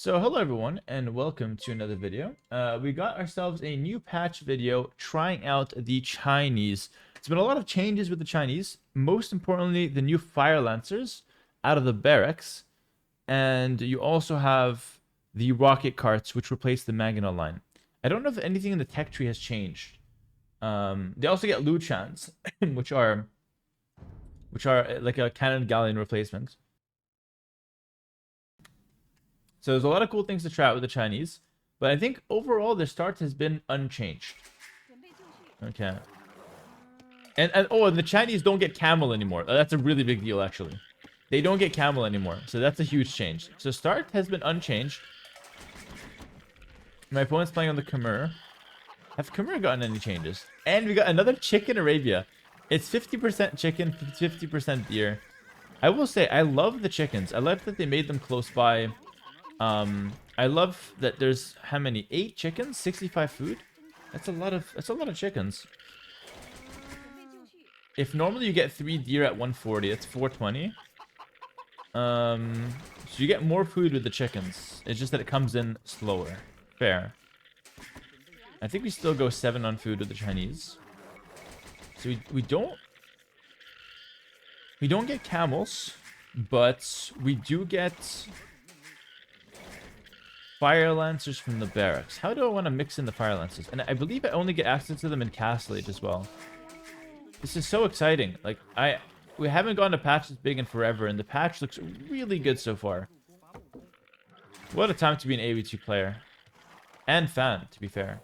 So hello everyone and welcome to another video. We got ourselves a new patch video trying out the Chinese. It's been a lot of changes with the Chinese. Most importantly, the new Fire Lancers out of the barracks. And you also have the rocket carts which replace the Maginot line. I don't know if anything in the tech tree has changed. They also get Luchans, which are like a cannon galleon replacement. So there's a lot of cool things to try out with the Chinese. But I think overall their start has been unchanged. Okay. And the Chinese don't get camel anymore. That's a really big deal, actually. They don't get camel anymore. So that's a huge change. So start has been unchanged. My opponent's playing on the Khmer. Have Khmer gotten any changes? And we got another chicken Arabia. It's 50% chicken, 50% deer. I will say, I love the chickens. I love that they made them close by. I love that there's how many? 8 chickens, 65 food. That's a lot of chickens. If normally you get 3 deer at 140, it's 420. So you get more food with the chickens. It's just that it comes in slower. Fair. I think we still go 7 on food with the Chinese. So we don't get camels, but we do get Fire Lancers from the barracks. How do I want to mix in the Fire Lancers? And I believe I only get access to them in Castle Age as well. This is so exciting. Like, we haven't gone to patch this big in forever, and the patch looks really good so far. What a time to be an AoE2 player. And fan, to be fair.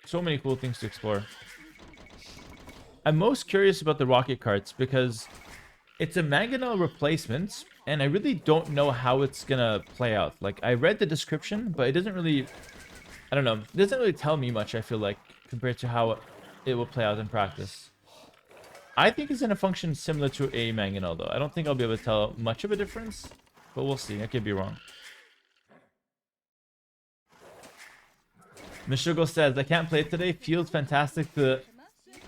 So many cool things to explore. I'm most curious about the rocket carts because it's a Maginot replacement, and I really don't know how it's gonna play out. Like, I read the description, but it doesn't really... I don't know. It doesn't really tell me much, I feel like, compared to how it will play out in practice. I think it's gonna function similar to a Maginot, though. I don't think I'll be able to tell much of a difference, but we'll see. I could be wrong. Mishugo says, I can't play today. Feels fantastic to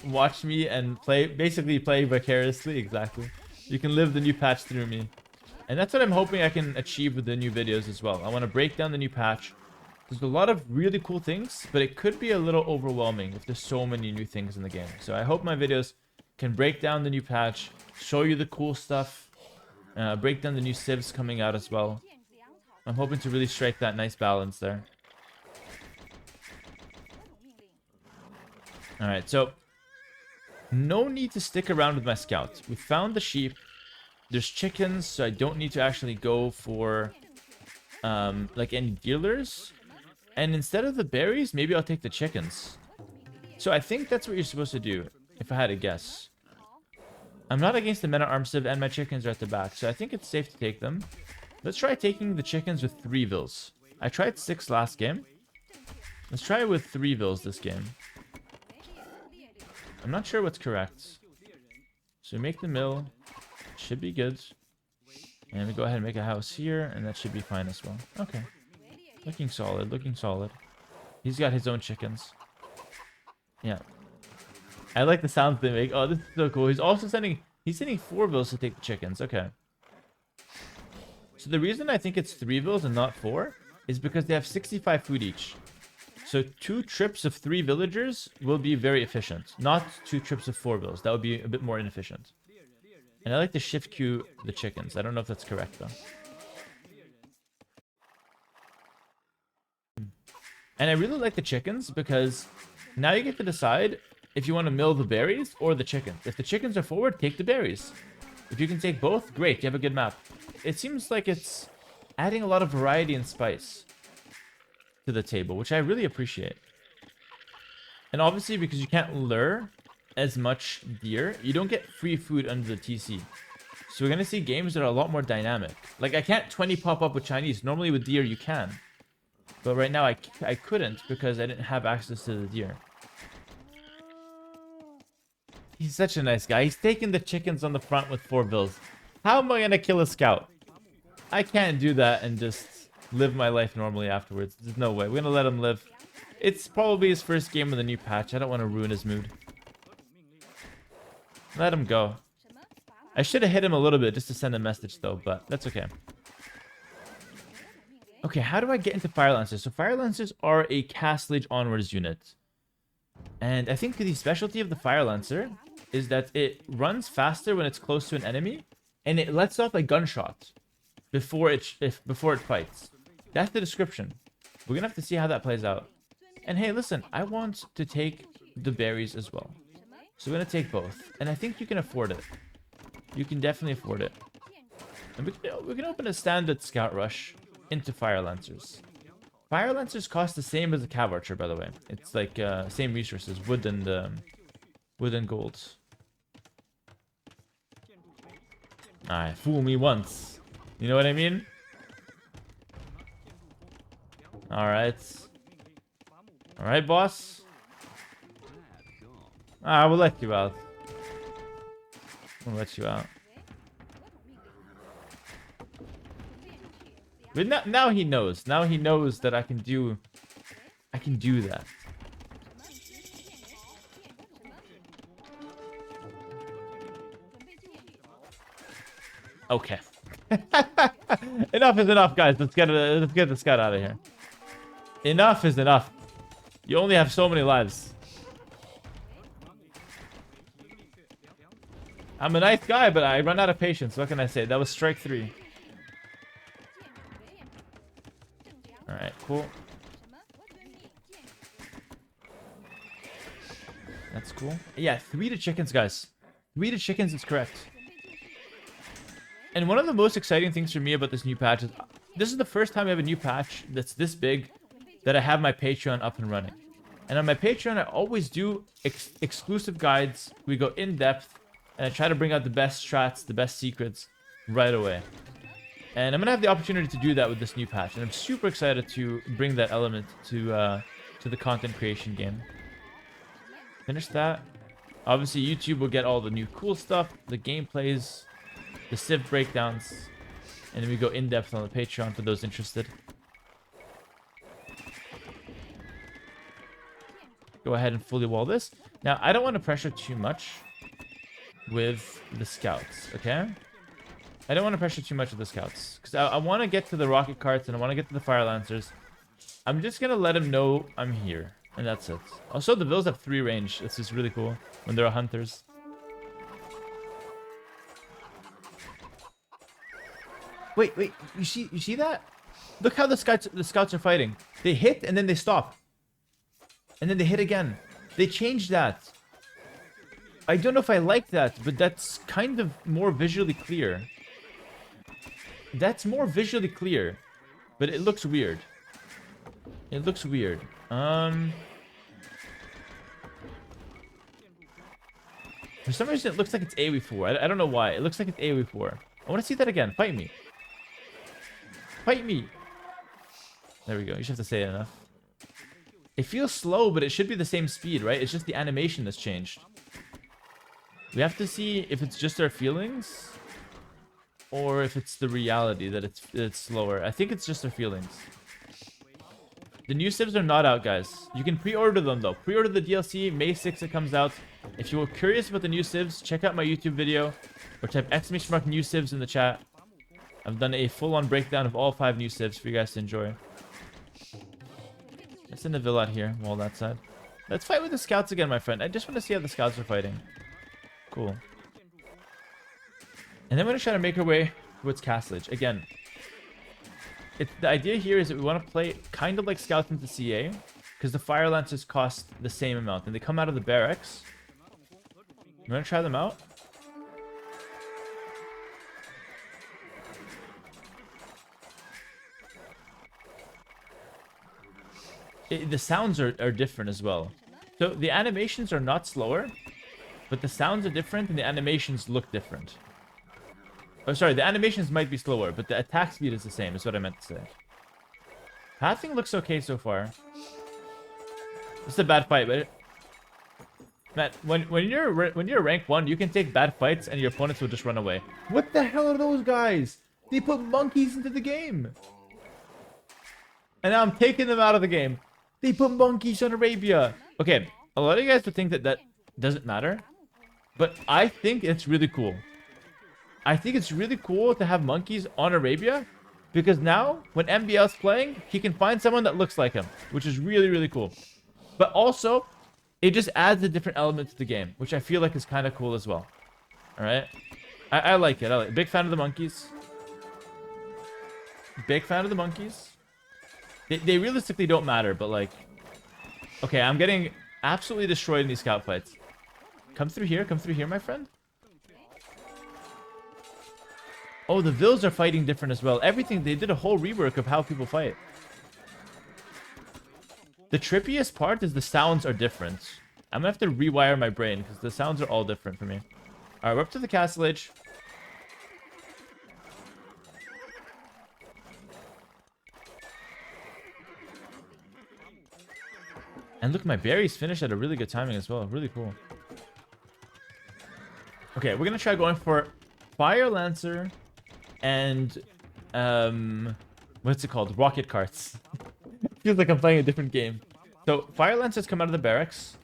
watch me and basically play vicariously. Exactly. You can live the new patch through me. And that's what I'm hoping I can achieve with the new videos as well. I want to break down the new patch. There's a lot of really cool things, but it could be a little overwhelming if there's so many new things in the game. So I hope my videos can break down the new patch, show you the cool stuff, break down the new civs coming out as well. I'm hoping to really strike that nice balance there. Alright, so no need to stick around with my scouts. We found the sheep. There's chickens, so I don't need to actually go for like any dealers. And instead of the berries, maybe I'll take the chickens. So I think that's what you're supposed to do, if I had to guess. I'm not against the men-at-arms civ, and my chickens are at the back, so I think it's safe to take them. Let's try taking the chickens with 3 vills. I tried 6 last game. Let's try it with 3 vills this game. I'm not sure what's correct. So we make the mill. Should be good. And we go ahead and make a house here, and that should be fine as well. Okay. Looking solid, looking solid. He's got his own chickens. Yeah. I like the sounds they make. Oh, this is so cool. He's also sending 4 vills to take the chickens. Okay. So the reason I think it's 3 vills and not 4 is because they have 65 food each. So 2 trips of 3 villagers will be very efficient. Not 2 trips of 4 vills. That would be a bit more inefficient. And I like to shift queue the chickens. I don't know if that's correct, though. And I really like the chickens because now you get to decide if you want to mill the berries or the chickens. If the chickens are forward, take the berries. If you can take both, great. You have a good map. It seems like it's adding a lot of variety and spice to the table, which I really appreciate. And obviously, because you can't lure as much deer, you don't get free food under the TC. So we're going to see games that are a lot more dynamic. Like, I can't 20 pop up with Chinese. Normally with deer, you can. But right now, I couldn't because I didn't have access to the deer. He's such a nice guy. He's taking the chickens on the front with 4 vills. How am I going to kill a scout? I can't do that and just live my life normally afterwards. There's no way. We're going to let him live. It's probably his first game of the new patch. I don't want to ruin his mood. Let him go. I should have hit him a little bit just to send a message, though, but that's okay. Okay, how do I get into Fire Lancers? So Fire Lancers are a Castle Age onwards unit. And I think the specialty of the Fire Lancer is that it runs faster when it's close to an enemy, and it lets off a gunshot before it fights. That's the description. We're gonna have to see how that plays out. And hey, listen, I want to take the berries as well. So we're gonna take both. And I think you can afford it. You can definitely afford it. And we can open a standard Scout Rush into Fire Lancers. Fire Lancers cost the same as a Cav Archer, by the way. It's like same resources, wood and gold. Alright, fool me once. You know what I mean? Alright. Alright, boss. I will let you out. We'll let you out. But now he knows. Now he knows that I can do that. Okay. Enough is enough, guys. Let's get the Scout out of here. Enough is enough. You only have so many lives. I'm a nice guy, but I run out of patience. What can I say? That was strike 3. Alright, cool. That's cool. Yeah, 3 to chickens, guys. 3 to chickens is correct. And one of the most exciting things for me about this new patch is this is the first time I have a new patch that's this big that I have my Patreon up and running. And on my Patreon, I always do exclusive guides. We go in depth, and I try to bring out the best strats, the best secrets right away. And I'm going to have the opportunity to do that with this new patch. And I'm super excited to bring that element to the content creation game. Finish that. Obviously, YouTube will get all the new cool stuff, the gameplays, the Civ breakdowns. And then we go in depth on the Patreon for those interested. Go ahead and fully wall this. Now, I don't want to pressure too much with the scouts, okay? I don't want to pressure too much with the scouts. Because I want to get to the rocket carts and I want to get to the fire lancers. I'm just going to let them know I'm here. And that's it. Also, the Vills have 3 range. This is really cool when they're hunters. Wait. You see that? Look how the scouts are fighting. They hit and then they stop. And then they hit again. They changed that. I don't know if I like that, but that's kind of more visually clear. That's more visually clear, but it looks weird. It looks weird. For some reason, it looks like it's AoE4. I don't know why. It looks like it's AoE4. I want to see that again. Fight me. Fight me. There we go. You just have to say it enough. It feels slow, but it should be the same speed, right? It's just the animation that's changed. We have to see if it's just our feelings or if it's the reality that it's slower. I think it's just our feelings. The new civs are not out, guys. You can pre-order them, though. Pre-order the DLC. May 6th it comes out. If you were curious about the new civs, check out my YouTube video or type !_ new civs in the chat. I've done a full-on breakdown of all 5 new civs for you guys to enjoy. Let's send the Vill out here, wall that side. Let's fight with the scouts again, my friend. I just want to see how the scouts are fighting. Cool. And then we're going to try to make our way towards Castle Age. Again, the idea here is that we want to play kind of like scouts into CA, because the Fire Lancers cost the same amount, and they come out of the barracks. You want to try them out? The sounds are different as well. So the animations are not slower, but the sounds are different and the animations look different. Oh, sorry, the animations might be slower, but the attack speed is the same, is what I meant to say. Pathing looks okay so far. It's a bad fight, but... Matt, when you're rank 1, you can take bad fights and your opponents will just run away. What the hell are those guys? They put monkeys into the game. And now I'm taking them out of the game. They put monkeys on Arabia. Okay, a lot of you guys would think that doesn't matter. But I think it's really cool. I think it's really cool to have monkeys on Arabia. Because now, when MBL's playing, he can find someone that looks like him, which is really, really cool. But also, it just adds a different element to the game, which I feel like is kind of cool as well. All right? I like it. I like it. Big fan of the monkeys. Big fan of the monkeys. They realistically don't matter, but like... Okay, I'm getting absolutely destroyed in these scout fights. Come through here, my friend. Oh, the Vils are fighting different as well. Everything, they did a whole rework of how people fight. The trippiest part is the sounds are different. I'm gonna have to rewire my brain because the sounds are all different for me. Alright, we're up to the castle age. And look, my berries finished at a really good timing as well. Really cool. Okay, we're gonna try going for Fire Lancer and what's it called? Rocket carts. Feels like I'm playing a different game. So Fire Lancers come out of the barracks.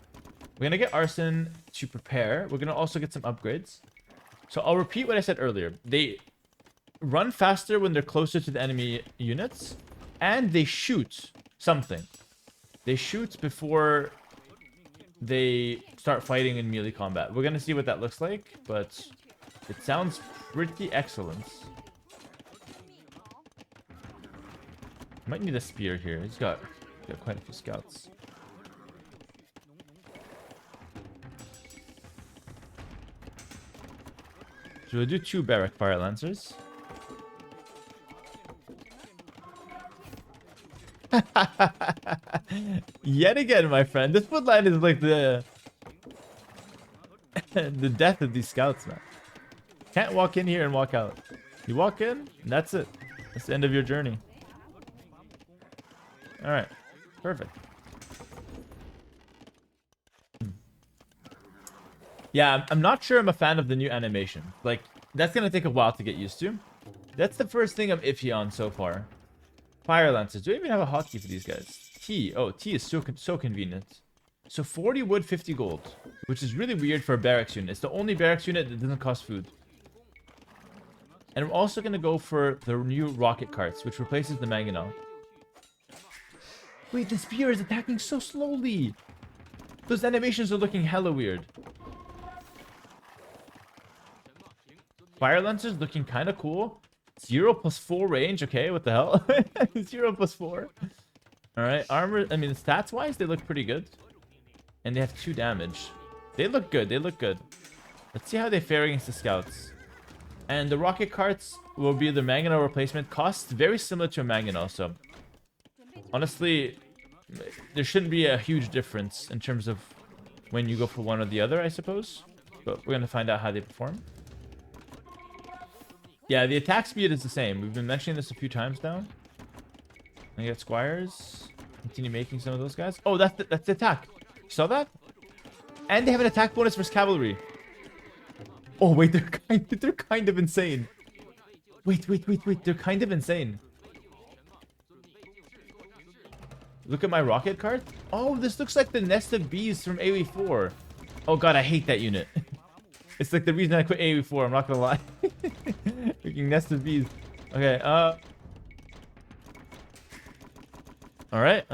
We're gonna get Arson to prepare. We're gonna also get some upgrades. So I'll repeat what I said earlier. They run faster when they're closer to the enemy units, and they shoot something. They shoot before they start fighting in melee combat. We're gonna see what that looks like, but it sounds pretty excellent. Might need a spear here. He's got quite a few scouts. So we'll do 2 barrack fire lancers. Yet again, my friend. This woodline is like the the death of these scouts, man. Can't walk in here and walk out. You walk in, and that's it. That's the end of your journey. Alright. Perfect. Yeah, I'm not sure I'm a fan of the new animation. Like, that's gonna take a while to get used to. That's the first thing I'm iffy on so far. Fire Lancers. Do I even have a hotkey for these guys? T. Oh, T is so convenient. So 40 wood, 50 gold. Which is really weird for a barracks unit. It's the only barracks unit that doesn't cost food. And I'm also going to go for the new rocket carts, which replaces the mangonel. Wait, the spear is attacking so slowly. Those animations are looking hella weird. Fire Lancers looking kind of cool. 0+4 range. Okay, what the hell? 0+4. Alright, armor. I mean, stats-wise, they look pretty good. And they have 2 damage. They look good. They look good. Let's see how they fare against the scouts. And the rocket carts will be the mangonel replacement. Costs very similar to a mangonel, so... Honestly, there shouldn't be a huge difference in terms of when you go for one or the other, I suppose. But we're going to find out how they perform. Yeah, the attack speed is the same. We've been mentioning this a few times now. I get squires. Continue making some of those guys. Oh, that's the attack. You saw that? And they have an attack bonus versus cavalry. Oh, wait, they're kind of insane. Wait. They're kind of insane. Look at my rocket cart. Oh, this looks like the nest of bees from AoE4. Oh, God, I hate that unit. It's like the reason I quit AoE4. I'm not going to lie. Freaking nest of bees. Okay, Alright,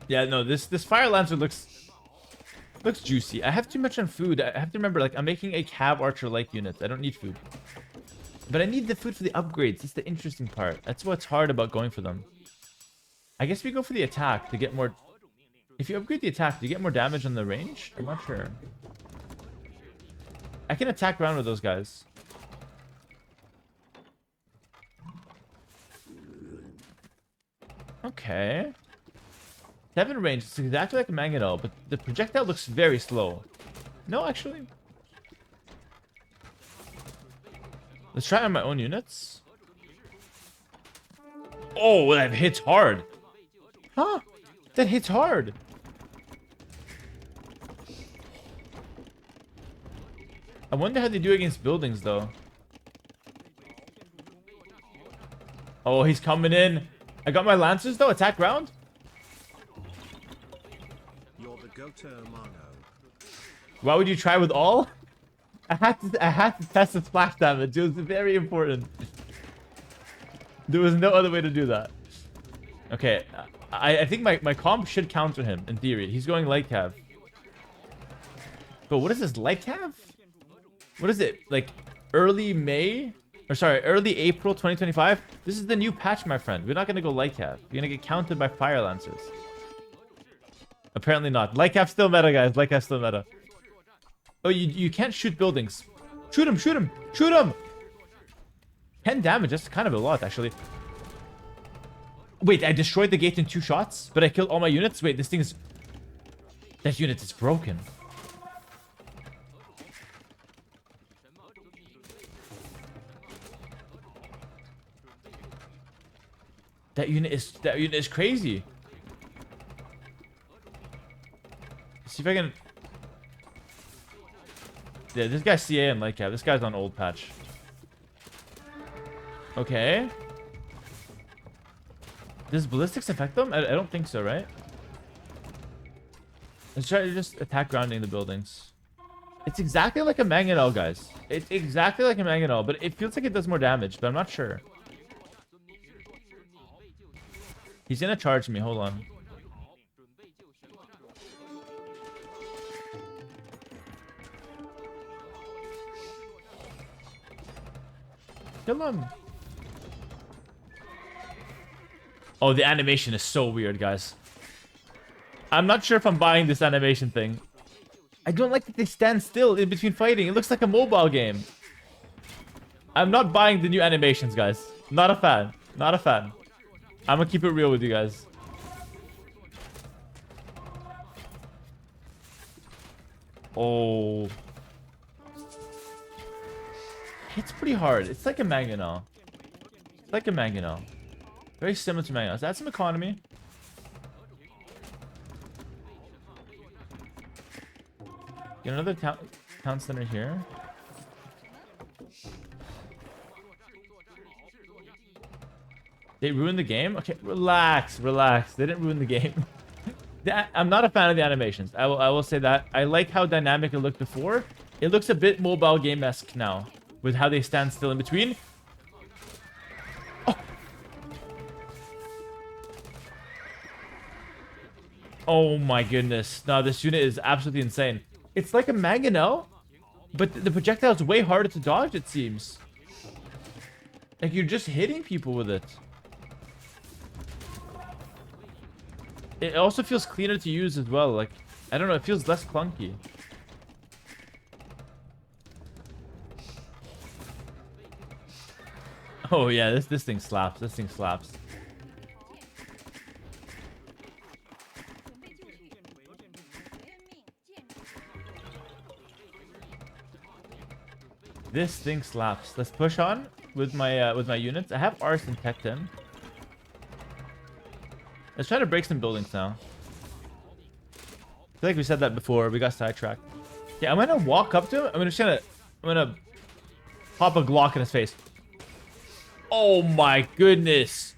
yeah, no, this Fire Lancer looks juicy. I have too much on food. I have to remember, like, I'm making a Cav Archer-like unit. I don't need food. But I need the food for the upgrades. That's the interesting part. That's what's hard about going for them. I guess we go for the attack to get more... If you upgrade the attack, do you get more damage on the range? I'm not sure. I can attack around with those guys. Okay. 7 range. It's exactly like a mangonel, but the projectile looks very slow. No, actually. Let's try on my own units. Oh, that hits hard. Huh? That hits hard. I wonder how they do against buildings, though. Oh, he's coming in. I got my lancers, though. Attack round. You're the go-to, Mano. Why would you try with all? I had to test the splash damage. It was very important. There was no other way to do that. Okay, I think my comp should counter him in theory. He's going light cav. But what is this, light cav? What is it, like early May? Or sorry, early April 2025? This is the new patch, my friend. We're not gonna go light cav. We're gonna get counted by fire lances. Apparently not. Light cav still meta, guys. Light cav still meta. Oh, you can't shoot buildings. Shoot him, shoot him, shoot him! 10 damage, that's kind of a lot, actually. Wait, I destroyed the gate in 2 shots, but I killed all my units? Wait, this thing is... That unit is broken. That unit is crazy. Let's see if I can... Yeah, this guy's CA and light cap. This guy's on old patch. Okay. Does ballistics affect them? I don't think so, right? Let's try to just attack grounding the buildings. It's exactly like a mangonel, guys. It's exactly like a mangonel, but it feels like it does more damage, but I'm not sure. He's gonna charge me. Hold on. Kill him. Oh, the animation is so weird, guys. I'm not sure if I'm buying this animation thing. I don't like that they stand still in between fighting. It looks like a mobile game. I'm not buying the new animations, guys. Not a fan. Not a fan. I'm gonna keep it real with you guys. Oh. It's pretty hard. It's like a mangonel. It's like a mangonel. Very similar to mangonel. That's some economy. Get another town center here. They ruined the game? Okay, relax, relax. They didn't ruin the game. I'm not a fan of the animations. I will say that. I like how dynamic it looked before. It looks a bit mobile game-esque now, with how they stand still in between. Oh. Oh my goodness. No, this unit is absolutely insane. It's like a mangonel, but the projectile is way harder to dodge, it seems. Like, you're just hitting people with it. It also feels cleaner to use as well. Like, I don't know, it feels less clunky. Oh yeah, this thing slaps. This thing slaps. This thing slaps. Let's push on with my units. I have arson tech 10. Let's try to break some buildings now. I feel like we said that before. We got sidetracked. Yeah, I'm gonna walk up to him. I'm gonna pop a Glock in his face. Oh my goodness.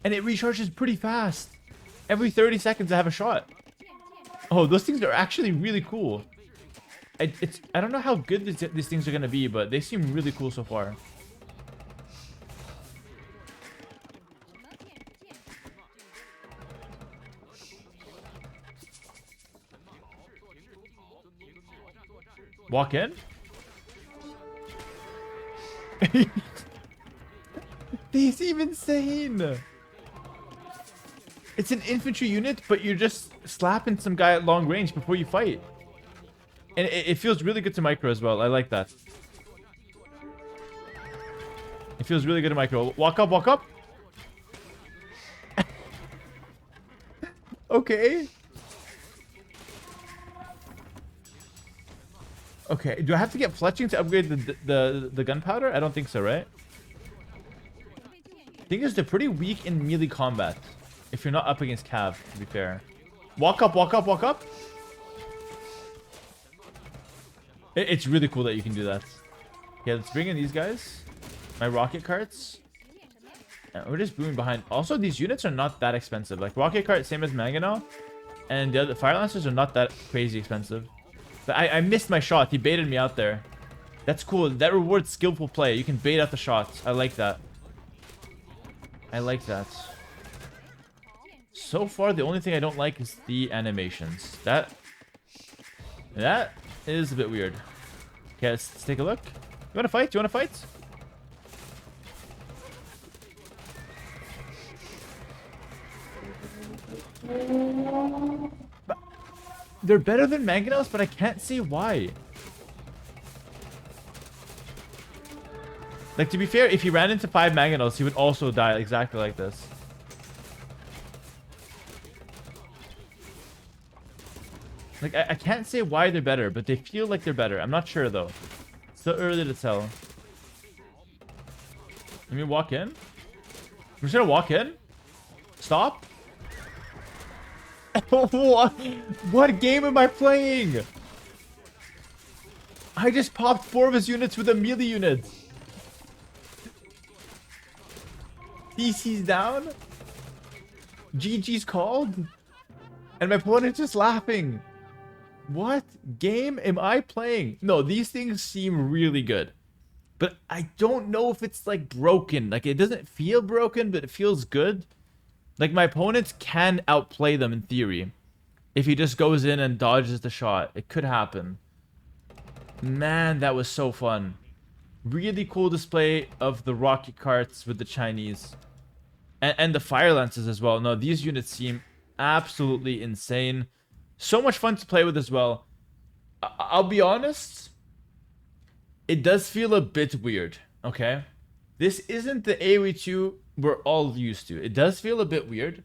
And it recharges pretty fast. Every 30 seconds I have a shot. Oh, those things are actually really cool. I don't know how good these things are gonna be, but they seem really cool so far. Walk in. They seem insane. It's an infantry unit, but you're just slapping some guy at long range before you fight. And it feels really good to micro as well. I like that. It feels really good to micro. Walk up, walk up. Okay. Okay, do I have to get fletching to upgrade the gunpowder? I don't think so, right? I think they're pretty weak in melee combat. If you're not up against Cav, to be fair. Walk up, walk up, walk up. It's really cool that you can do that. Yeah, let's bring in these guys. My rocket carts. And we're just booming behind. Also, these units are not that expensive. Like, rocket cart, same as Mangonel. And the other fire lancers are not that crazy expensive. But I missed my shot. He baited me out there. That's cool. That rewards skillful play. You can bait out the shots. I like that. I like that. So far, the only thing I don't like is the animations. That is a bit weird. Okay, let's take a look. You want to fight? You want to fight? But they're better than mangonels, but I can't see why. Like, to be fair, if he ran into 5 mangonels, he would also die exactly like this. Like, I can't say why they're better, but they feel like they're better. I'm not sure, though. Still early to tell. Let me walk in. I'm just gonna walk in. Stop. What game am I playing? I just popped 4 of his units with a melee unit. DC's down. GG's called. And my opponent's just laughing. What game am I playing? No, these things seem really good. But I don't know if it's like broken. Like, it doesn't feel broken, but it feels good. Like, my opponents can outplay them in theory. If he just goes in and dodges the shot. It could happen. Man, that was so fun. Really cool display of the rocket carts with the Chinese. And the fire lances as well. No, these units seem absolutely insane. So much fun to play with as well. I'll be honest. It does feel a bit weird, okay? This isn't the AoE2 we're all used to. It does feel a bit weird.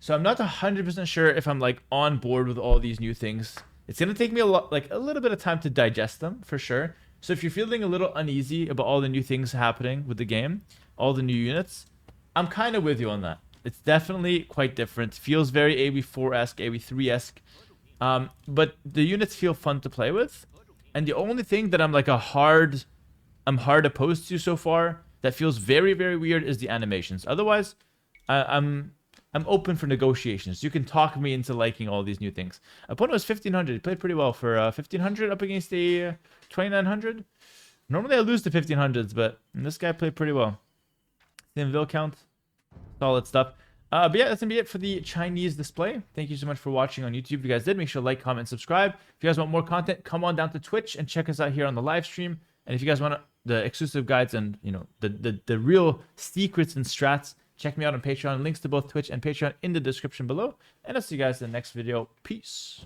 So I'm not 100% sure if I'm like on board with all these new things. It's going to take me a little bit of time to digest them, for sure. So if you're feeling a little uneasy about all the new things happening with the game, all the new units, I'm kind of with you on that. It's definitely quite different. Feels very AoE4-esque, AoE3-esque. But the units feel fun to play with. And the only thing that I'm like I'm hard opposed to so far that feels very, very weird is the animations. Otherwise, I'm open for negotiations. You can talk me into liking all these new things. Opponent was 1500. He played pretty well for 1500 up against a 2900. Normally I lose to 1500s, but this guy played pretty well. The Invil count, solid stuff. But yeah, that's gonna be it for the Chinese display. Thank you so much for watching on YouTube. If you guys did, make sure to like, comment, and subscribe. If you guys want more content, come on down to Twitch and check us out here on the live stream. And if you guys want the exclusive guides and, you know, the real secrets and strats, check me out on Patreon. Links to both Twitch and Patreon in the description below. And I'll see you guys in the next video. Peace.